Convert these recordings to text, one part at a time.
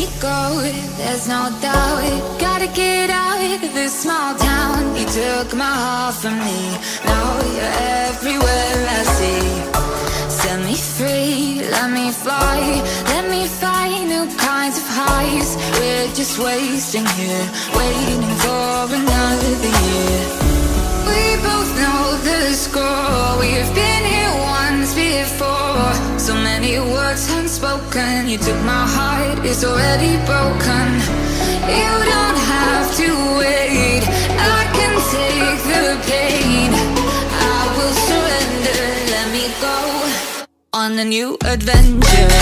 me go, there's no doubt. Gotta get out of this small town. You took my heart from me, now you're everywhere I see. Set me free, let me fly, let me find new kinds of highs. We're just wasting here, waiting for another year. We both know the score, we've been here once before. So many words unspoken, you took my heart, it's already broken. You don't have to wait, I can take the pain. I will surrender, let me go on a new adventure.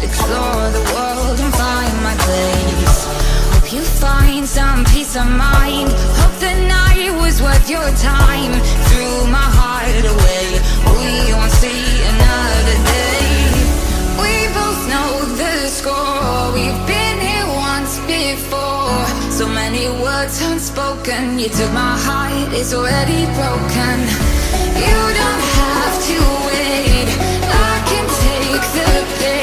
Explore the world and find my place. Hope you find some peace of mind. Hope the night was worth your time. Threw my heart away, we won't see another day. We both know the score, we've been here once before. So many words unspoken, you took my heart, it's already broken. You don't have to wait, I can take the pain.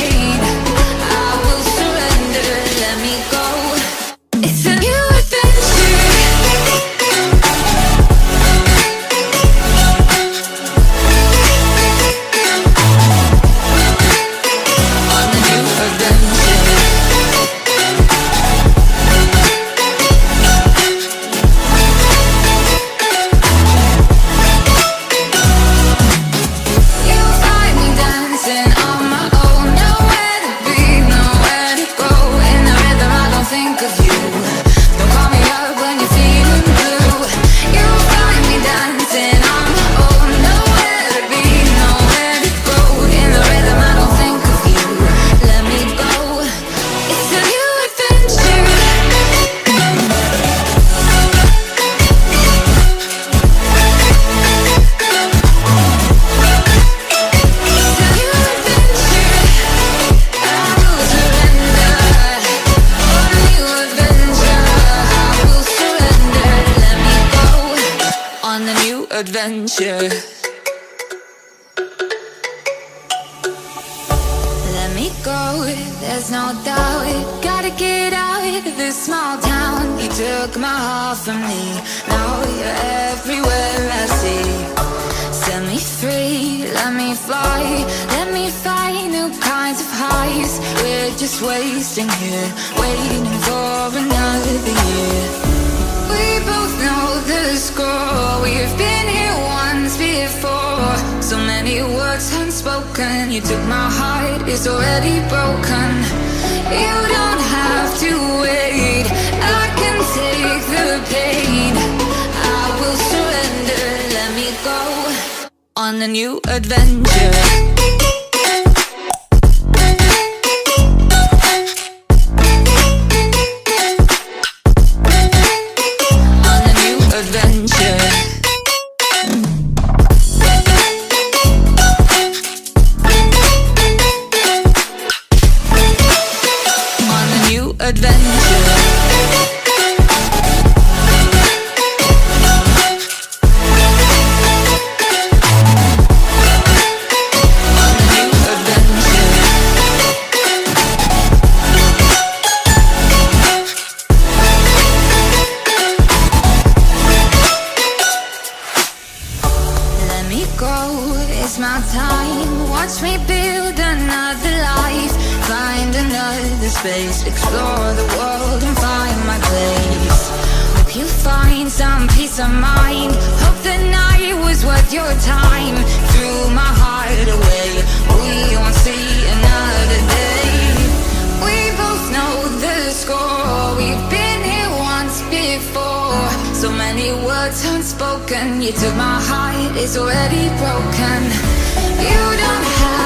Adventure. Let me go, there's no doubt. Gotta get out of this small town. You took my heart from me, now you're everywhere I see. Set me free, let me fly, let me find new kinds of highs. We're just wasting here, waiting for another year. We both know the score, we've been here once before. So many words unspoken, you took my heart, it's already broken. You don't have to wait, I can take the pain. I will surrender, let me go on a new adventure. Space, explore the world and find my place. Hope you find some peace of mind. Hope the night was worth your time. Threw my heart away, we we've been here once before. So many words unspoken. You took my heart, it's already broken. You don't have